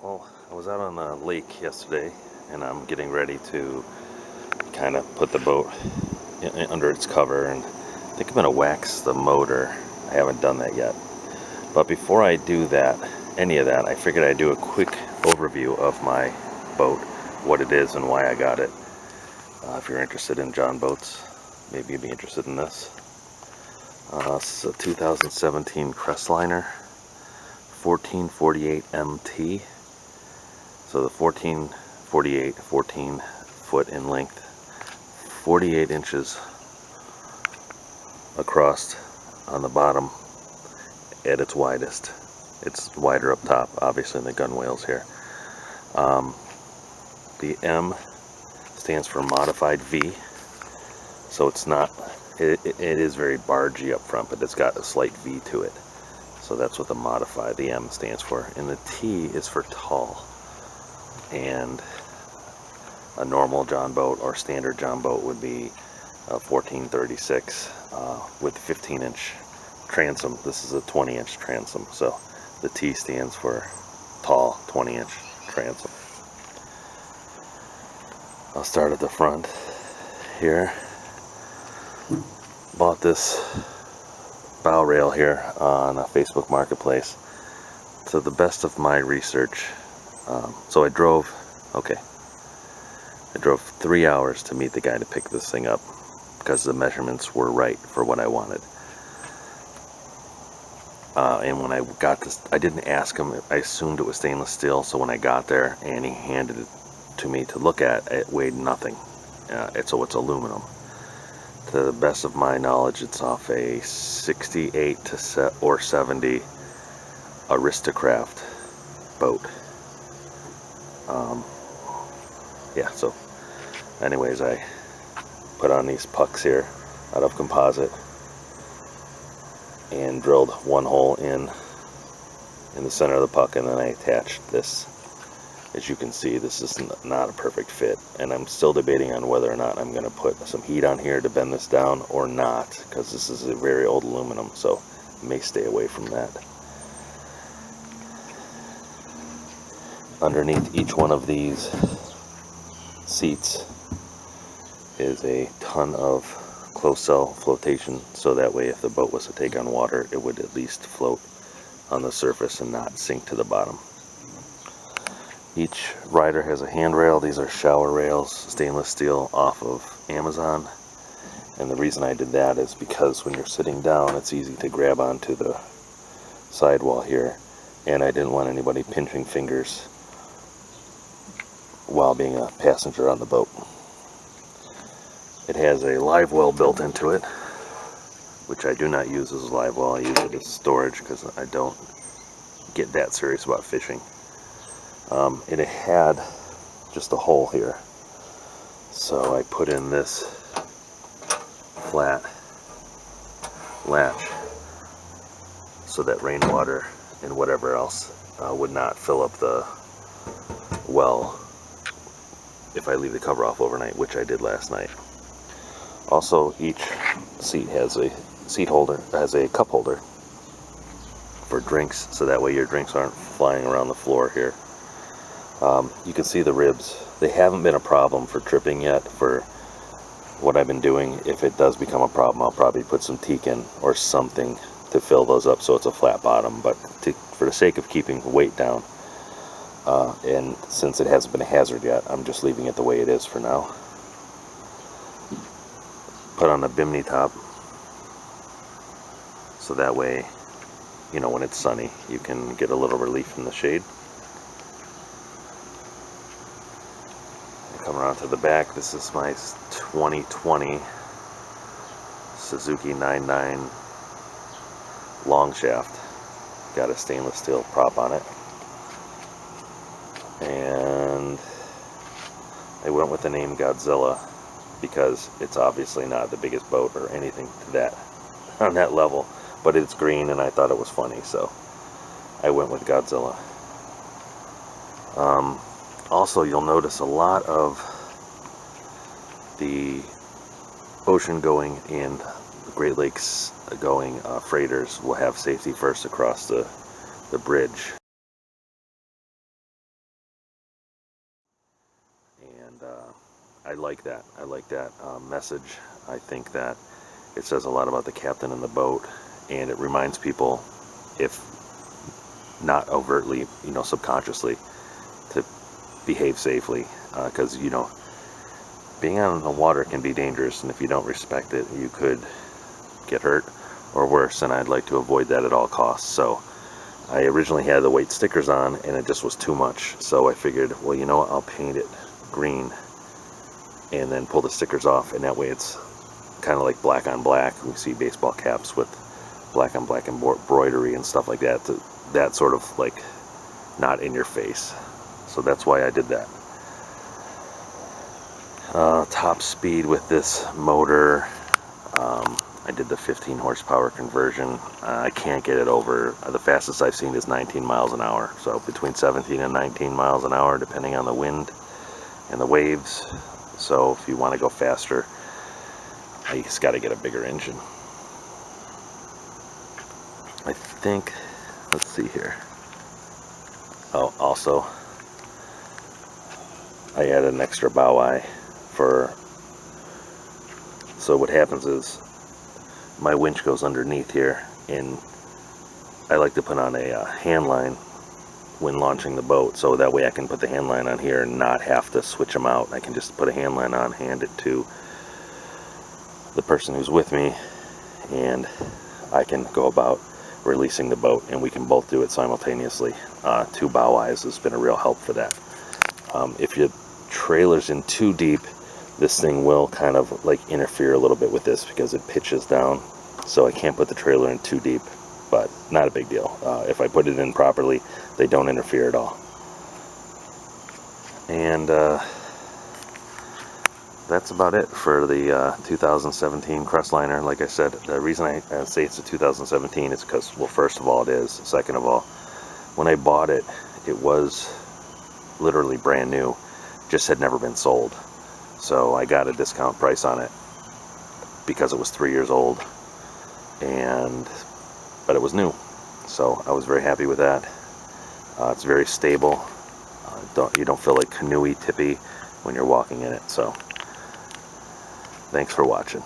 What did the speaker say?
Well, I was out on the lake yesterday, and I'm getting ready to kind of put the boat under its cover, and I think I'm going to wax the motor. I haven't done that yet. But before I do that, any of that, I figured I'd do a quick overview of my boat, what it is and why I got it. If you're interested in Jon Boats, maybe you'd be interested in this. This is a 2017 Crestliner 1448 MT. So the 1448, 14 foot in length, 48 inches across on the bottom at its widest. It's wider up top, obviously, in the gunwales here. The M stands for modified V, so it's not, it is very bargy up front, but it's got a slight V to it. So that's what the M stands for. And the T is for tall. And a normal Jon Boat or standard Jon Boat would be 1436 with 15-inch transom. This is a 20-inch transom, so the T stands for tall, 20-inch transom. I'll start at the front here. Bought this bow rail here on a Facebook Marketplace. To the best of my research, so I drove 3 hours to meet the guy to pick this thing up because the measurements were right for what I wanted. And when I got this, I didn't ask him. I assumed it was stainless steel, so when I got there and he handed it to me to look at, it weighed nothing. So it's aluminum. To the best of my knowledge, it's off a 68 or 70 Aristocraft boat. Yeah, so anyways, I put on these pucks here out of composite and drilled one hole in the center of the puck, and then I attached this. As you can see, this is not a perfect fit, and I'm still debating on whether or not I'm going to put some heat on here to bend this down or not, because this is a very old aluminum, so I may stay away from that. Underneath each one of these seats is a ton of closed cell flotation, so that way if the boat was to take on water, it would at least float on the surface and not sink to the bottom. Each rider has a handrail. These are shower rails, stainless steel, off of Amazon. And the reason I did that is because when you're sitting down, it's easy to grab onto the sidewall here, and I didn't want anybody pinching fingers while being a passenger on the boat. It has a live well built into it, which I do not use as a live well. I use it as storage because I don't get that serious about fishing. It had just a hole here, so I put in this flat latch so that rainwater and whatever else would not fill up the well if I leave the cover off overnight, which I did last night. Also, each seat has a cup holder for drinks, so that way your drinks aren't flying around the floor here. You can see the ribs. They haven't been a problem for tripping yet for what I've been doing. If it does become a problem, I'll probably put some teak in or something to fill those up so it's a flat bottom, but for the sake of keeping the weight down, and since it hasn't been a hazard yet, I'm just leaving it the way it is for now. Put on a bimini top, so that way, you know, when it's sunny, you can get a little relief from the shade. Come around to the back. This is my 2020 Suzuki 99 long shaft. Got a stainless steel prop on it, and I went with the name Godzilla because it's obviously not the biggest boat or anything to that on that level, but it's green and I thought it was funny, so I went with Godzilla. Also, you'll notice a lot of the ocean going and the Great Lakes going freighters will have safety first across the bridge. I like that. I like that message. I think that it says a lot about the captain and the boat, and it reminds people, if not overtly, you know, subconsciously, to behave safely, because you know, being out on the water can be dangerous, and if you don't respect it, you could get hurt or worse, and I'd like to avoid that at all costs. So I originally had the weight stickers on, and it just was too much, so I figured, well, you know what, I'll paint it green and then pull the stickers off, and that way it's kind of like black on black. We see baseball caps with black on black embroidery and stuff like that, that sort of like not in your face. So that's why I did that. Top speed with this motor, I did the 15 horsepower conversion. I can't get it over, the fastest I've seen is 19 miles an hour. So between 17 and 19 miles an hour, depending on the wind and the waves. So if you want to go faster, you just got to get a bigger engine. I think, let's see here. Oh, also, I added an extra bow eye for, so what happens is my winch goes underneath here, and I like to put on a hand line when launching the boat, so that way I can put the hand line on here and not have to switch them out. I can just put a hand line on, hand it to the person who's with me, and I can go about releasing the boat, and we can both do it simultaneously. Two bow eyes has been a real help for that. If your trailer's in too deep, this thing will kind of like interfere a little bit with this because it pitches down, so I can't put the trailer in too deep, but not a big deal. If I put it in properly, they don't interfere at all. And that's about it for the 2017 Crestliner. Like I said, the reason I say it's a 2017 is because, well, first of all, it is. Second of all, when I bought it, it was literally brand new, just had never been sold. So I got a discount price on it because it was 3 years old, but it was new. So I was very happy with that. It's very stable. You don't feel like canoey tippy when you're walking in it. So thanks for watching.